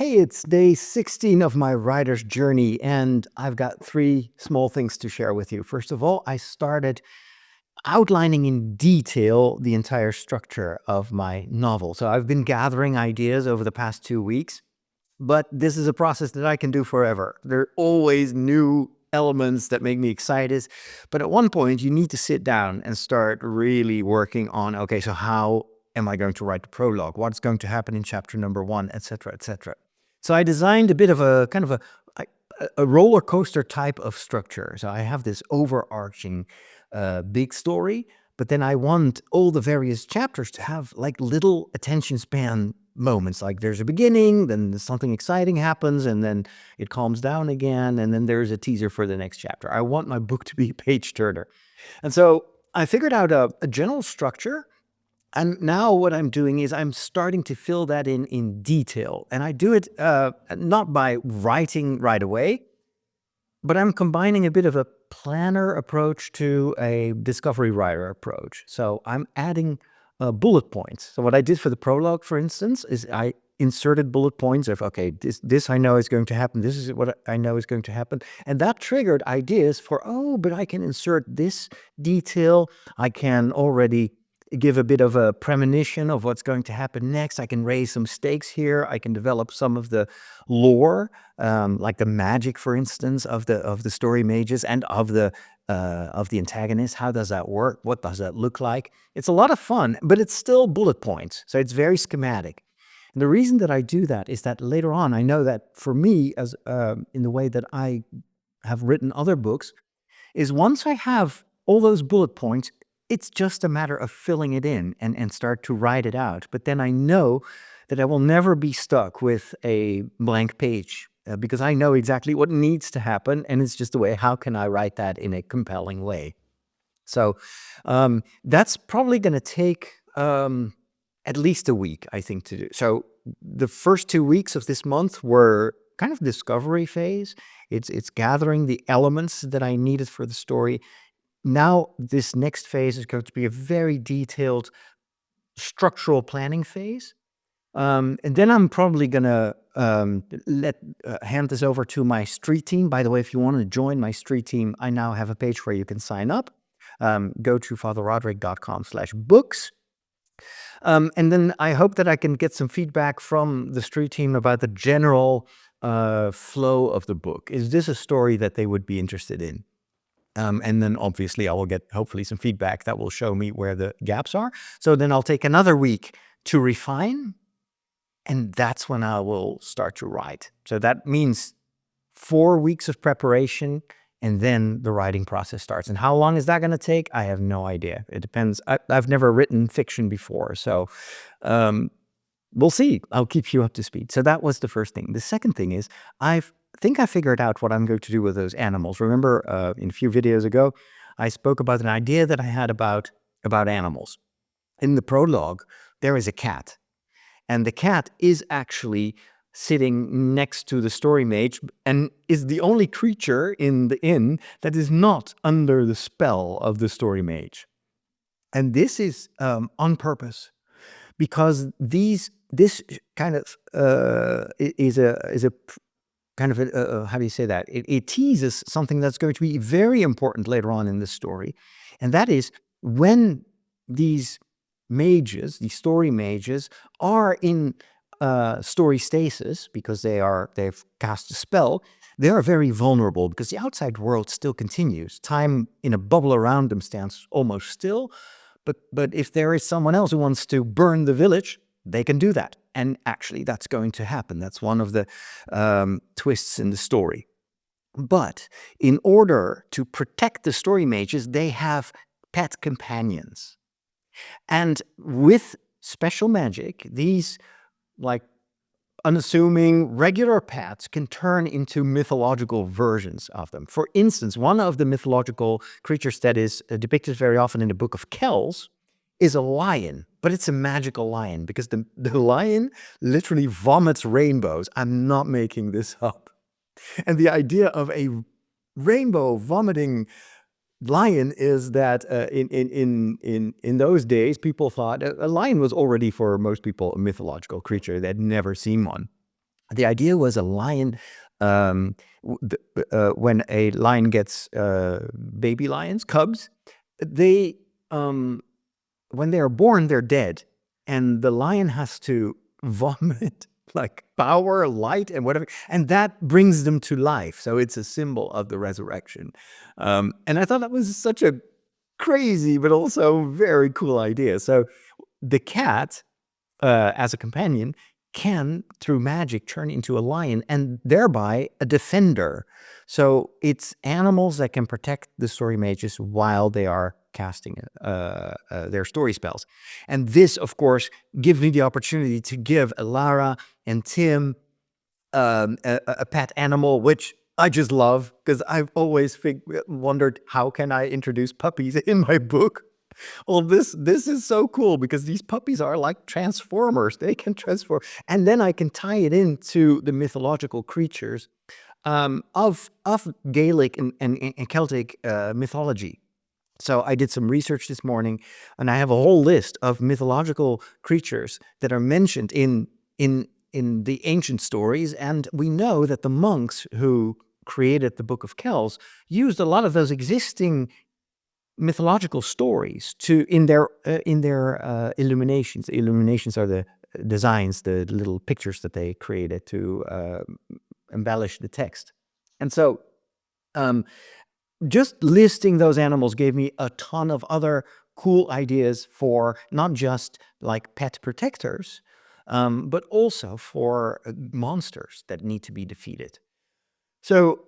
Hey, it's day 16 of my writer's journey, and I've got three small things to share with you. First of all, I started outlining in detail the entire structure of my novel. So I've been gathering ideas over the past 2 weeks, but this is a process that I can do forever. There are always new elements that make me excited. But at one point, you need to sit down and start really working on, okay, so how am I going to write the prologue? What's going to happen in chapter number one, etc., etc. So I designed a bit of a kind of a roller coaster type of structure. So I have this overarching big story, but then I want all the various chapters to have like little attention span moments. Like there's a beginning, then something exciting happens, and then it calms down again, and then there's a teaser for the next chapter. I want my book to be a page turner. And so I figured out a general structure. And now what I'm doing is I'm starting to fill that in detail. And I do it not by writing right away, but I'm combining a bit of a planner approach to a discovery writer approach. So I'm adding bullet points. So what I did for the prologue, for instance, is I inserted bullet points of, okay, this I know is going to happen. This is what I know is going to happen. And that triggered ideas for, oh, but I can insert this detail. I can already give a bit of a premonition of what's going to happen next. I can raise some stakes here. I can develop some of the lore, like the magic, for instance, of the story mages and of the antagonist. How does that work? What does that look like? It's a lot of fun, but it's still bullet points, so it's very schematic. And the reason that I do that is that later on, I know that for me, as in the way that I have written other books, is once I have all those bullet points, it's just a matter of filling it in and start to write it out. But then I know that I will never be stuck with a blank page because I know exactly what needs to happen. And it's just a way, how can I write that in a compelling way? So that's probably going to take at least a week, I think, to do. So the first 2 weeks of this month were kind of discovery phase. It's gathering the elements that I needed for the story. Now, this next phase is going to be a very detailed structural planning phase. And then I'm probably going to hand this over to my street team. By the way, if you want to join my street team, I now have a page where you can sign up. Go to fatherroderick.com/books. And then I hope that I can get some feedback from the street team about the general flow of the book. Is this a story that they would be interested in? And then obviously I will get hopefully some feedback that will show me where the gaps are. So then I'll take another week to refine, and that's when I will start to write. So that means 4 weeks of preparation, and then the writing process starts. And how long is that going to take? I have no idea. It depends. I've never written fiction before, so we'll see. I'll keep you up to speed. So that was the first thing. The second thing is I think I figured out what I'm going to do with those animals. Remember, in a few videos ago, I spoke about an idea that I had about animals. In the prologue, there is a cat. And the cat is actually sitting next to the story mage and is the only creature in the inn that is not under the spell of the story mage. And this is on purpose, because this kind of is a kind of how do you say that? It teases something that's going to be very important later on in the story, and that is when these mages, these story mages, are in story stasis because they've cast a spell. They are very vulnerable because the outside world still continues. Time in a bubble around them stands almost still. But if there is someone else who wants to burn the village, they can do that. And actually, that's going to happen. That's one of the twists in the story. But in order to protect the story mages, they have pet companions. And with special magic, these like unassuming regular pets can turn into mythological versions of them. For instance, one of the mythological creatures that is depicted very often in the Book of Kells is a lion, but it's a magical lion because the lion literally vomits rainbows. I'm not making this up. And the idea of a rainbow vomiting lion is that in those days, people thought a lion was already, for most people, a mythological creature. They'd never seen one. The idea was a lion. When a lion gets baby lions, cubs, they when they are born, they're dead, and the lion has to vomit like power, light, and whatever, and that brings them to life. So it's a symbol of the resurrection. And I thought that was such a crazy, but also very cool idea. So the cat, as a companion, can, through magic, turn into a lion and thereby a defender. So it's animals that can protect the story mages while they are casting their story spells. And this, of course, gives me the opportunity to give Alara and Tim a pet animal, which I just love because I've always wondered how can I introduce puppies in my book. Well, this is so cool because these puppies are like transformers. They can transform, and then I can tie it into the mythological creatures of Gaelic and Celtic mythology. So I did some research this morning, and I have a whole list of mythological creatures that are mentioned in the ancient stories. And we know that the monks who created the Book of Kells used a lot of those existing mythological stories to in their illuminations. The illuminations are the designs, the little pictures that they created to embellish the text. And so just listing those animals gave me a ton of other cool ideas for not just like pet protectors, but also for monsters that need to be defeated. So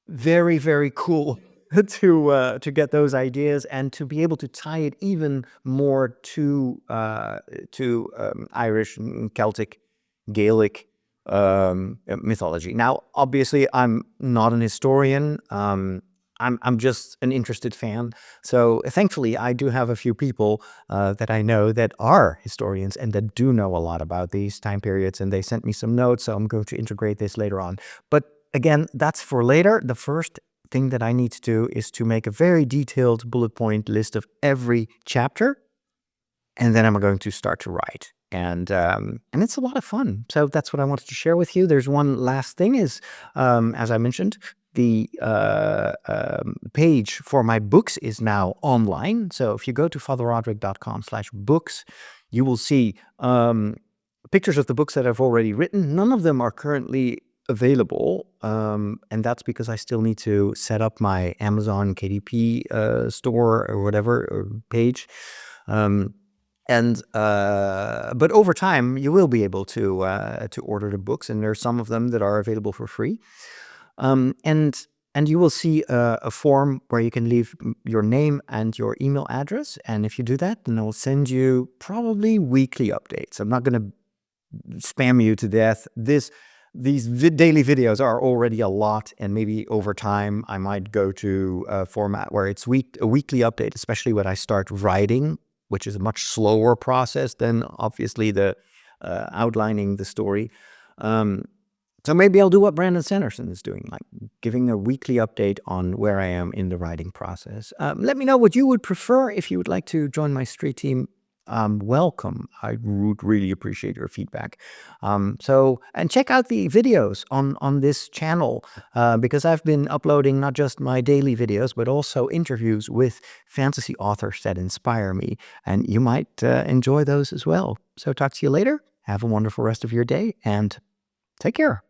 very, very cool to get those ideas and to be able to tie it even more to Irish and Celtic, Gaelic mythology. Now, obviously, I'm not an historian. I'm just an interested fan. So thankfully, I do have a few people that I know that are historians and that do know a lot about these time periods, and they sent me some notes. So I'm going to integrate this later on. But again, that's for later. The first thing that I need to do is to make a very detailed bullet point list of every chapter, and then I'm going to start to write. And it's a lot of fun. So that's what I wanted to share with you. There's one last thing is, as I mentioned, the page for my books is now online. So if you go to fatherroderick.com/books, you will see pictures of the books that I've already written. None of them are currently available, and that's because I still need to set up my Amazon KDP store or whatever or page. But over time, you will be able to order the books, and there's some of them that are available for free. And you will see a form where you can leave your name and your email address. And if you do that, then I'll send you probably weekly updates. I'm not going to spam you to death. These daily videos are already a lot, and maybe over time I might go to a format where it's a weekly update, especially when I start writing, which is a much slower process than obviously the outlining the story. So maybe I'll do what Brandon Sanderson is doing, like giving a weekly update on where I am in the writing process. Let me know what you would prefer. If you would like to join my street team, welcome. I would really appreciate your feedback. And check out the videos on this channel, because I've been uploading not just my daily videos, but also interviews with fantasy authors that inspire me. And you might enjoy those as well. So talk to you later. Have a wonderful rest of your day and take care.